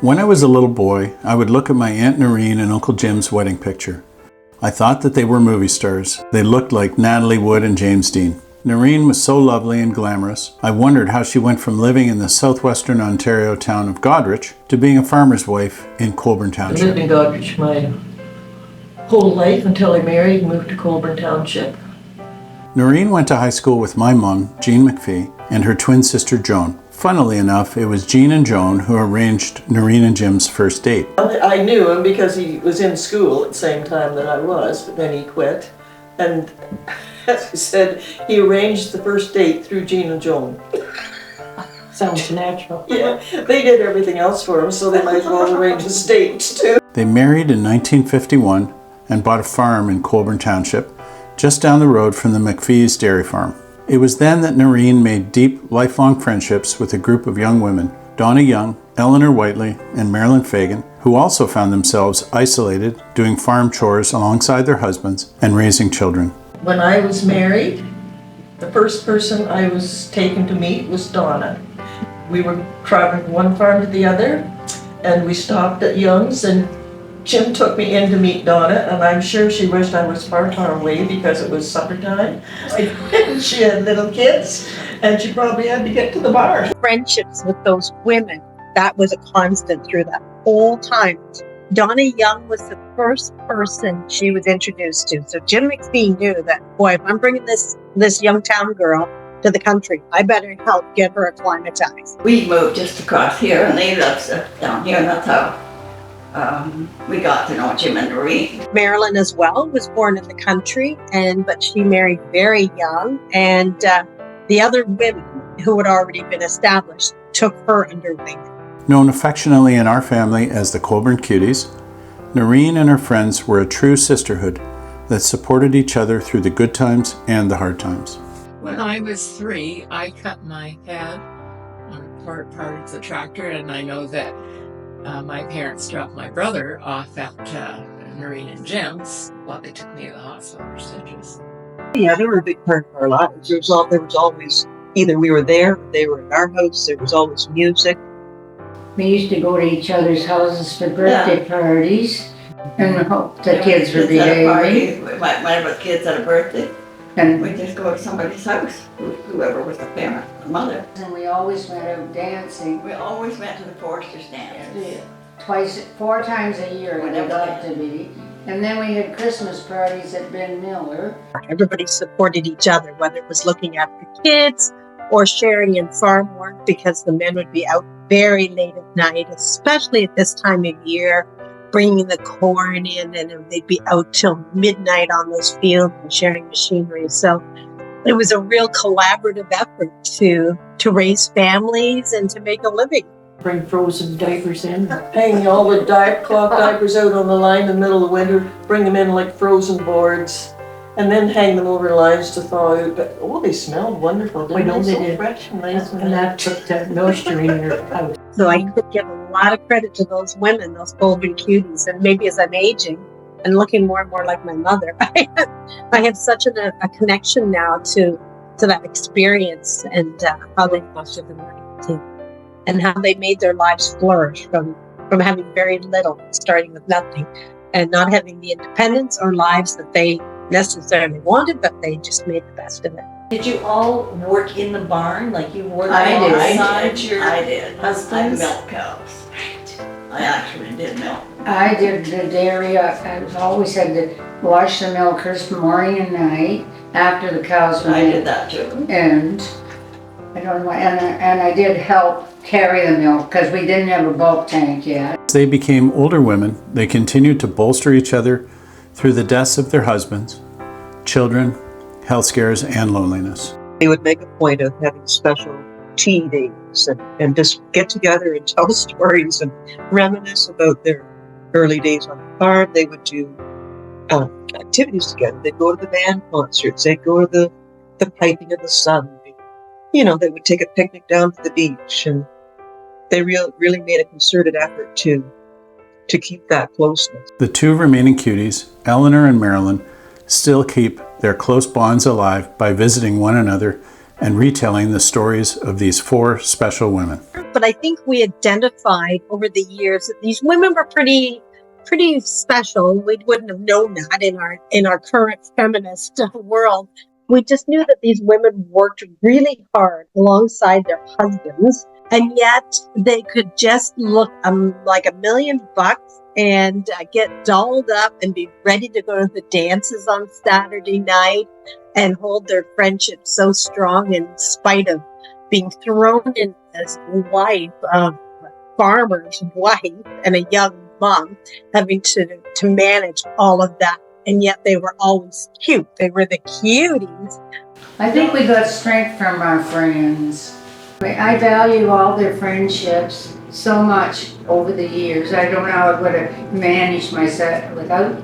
When I was a little boy, I would look at my Aunt Noreen and Uncle Jim's wedding picture. I thought that they were movie stars. They looked like Natalie Wood and James Dean. Noreen was so lovely and glamorous, I wondered how she went from living in the southwestern Ontario town of Goderich to being a farmer's wife in Colborne Township. I lived in Goderich my whole life until I married and moved to Colborne Township. Noreen went to high school with my mom, Jean McPhee, and her twin sister Joan. Funnily enough, it was Jean and Joan who arranged Noreen and Jim's first date. I knew him because he was in school at the same time that I was, but then he quit. And as I said, he arranged the first date through Jean and Joan. Sounds natural. Yeah, they did everything else for him, so they might as well arrange his dates too. They married in 1951 and bought a farm in Colborne Township, just down the road from the McPhee's dairy farm. It was then that Noreen made deep, lifelong friendships with a group of young women, Donna Young, Eleanor Whiteley, and Marilyn Fagan, who also found themselves isolated, doing farm chores alongside their husbands and raising children. When I was married, the first person I was taken to meet was Donna. We were traveling from one farm to the other, and we stopped at Young's, and Jim took me in to meet Donna, and I'm sure she wished I was far away because it was supper time. She had little kids, and she probably had to get to the bar. Friendships with those women, that was a constant through that whole time. Donna Young was the first person she was introduced to. So Jim McPhee knew that, boy, if I'm bringing this young town girl to the country, I better help get her acclimatized. We moved just across here, and they lived down here, and that's how we got to know Jim and Noreen. Marilyn as well was born in the country, but she married very young, and the other women who had already been established took her under wing. Known affectionately in our family as the Colborne Cuties, Noreen and her friends were a true sisterhood that supported each other through the good times and the hard times. When I was 3, I cut my head on part of the tractor, and I know that my parents dropped my brother off at Noreen and Jim's while they took me to the hospital for stitches. Yeah, they were a big part of our lives. There was always, either we were there, or they were at our house, there was always music. We used to go to each other's houses for birthday parties and hope the kids would behaving. Whenever the kids had a birthday, And we'd just go to somebody's house, whoever was the parent, the mother. we always went out dancing. We always went to the Foresters dance. 4 times a year it got to be. And then we had Christmas parties at Ben Miller. Everybody supported each other, whether it was looking after kids or sharing in farm work, because the men would be out very late at night, especially at this time of year, bringing the corn in, and they'd be out till midnight on those fields and sharing machinery. So it was a real collaborative effort to raise families and to make a living. Bring frozen diapers in. Hanging all the cloth diapers out on the line in the middle of winter, bring them in like frozen boards, and then hang them over lines to thaw out. But they smelled wonderful, didn't they? They So did. fresh and nice. And that took the moisture in your house. So I could give a lot of credit to those women, those Colborne Cuties, and maybe as I'm aging and looking more and more like my mother, I have such a connection now to that experience and how they fostered the marketing team and how they made their lives flourish from having very little, starting with nothing, and not having the independence or lives that they necessarily wanted, but they just made the best of it. Did you all work in the barn, like you worked I alongside your did. I husbands? milked cows. I actually did milk. I did the dairy. I always had to wash the milkers morning and night after the cows were I in. did that too. And I don't know, and I did help carry the milk because we didn't have a bulk tank yet. As they became older women, they continued to bolster each other through the deaths of their husbands, children, health scares, and loneliness. They would make a point of having special tea days and just get together and tell stories and reminisce about their early days on the farm. They would do activities together. They'd go to the band concerts. They'd go to the piping in the sun. They would take a picnic down to the beach, and they really made a concerted effort to keep that closeness. The 2 remaining Cuties, Eleanor and Marilyn, still keep their close bonds alive by visiting one another and retelling the stories of these 4 special women. But I think we identified over the years that these women were pretty special. We wouldn't have known that in our current feminist world. We just knew that these women worked really hard alongside their husbands, and yet they could just look like $1 million and get dolled up and be ready to go to the dances on Saturday night and hold their friendship so strong in spite of being thrown in as wife of farmer's wife and a young mom, having to manage all of that. And yet they were always cute. They were the cuties. I think we got strength from our friends. I value all their friendships so much over the years. I don't know how I would have managed myself without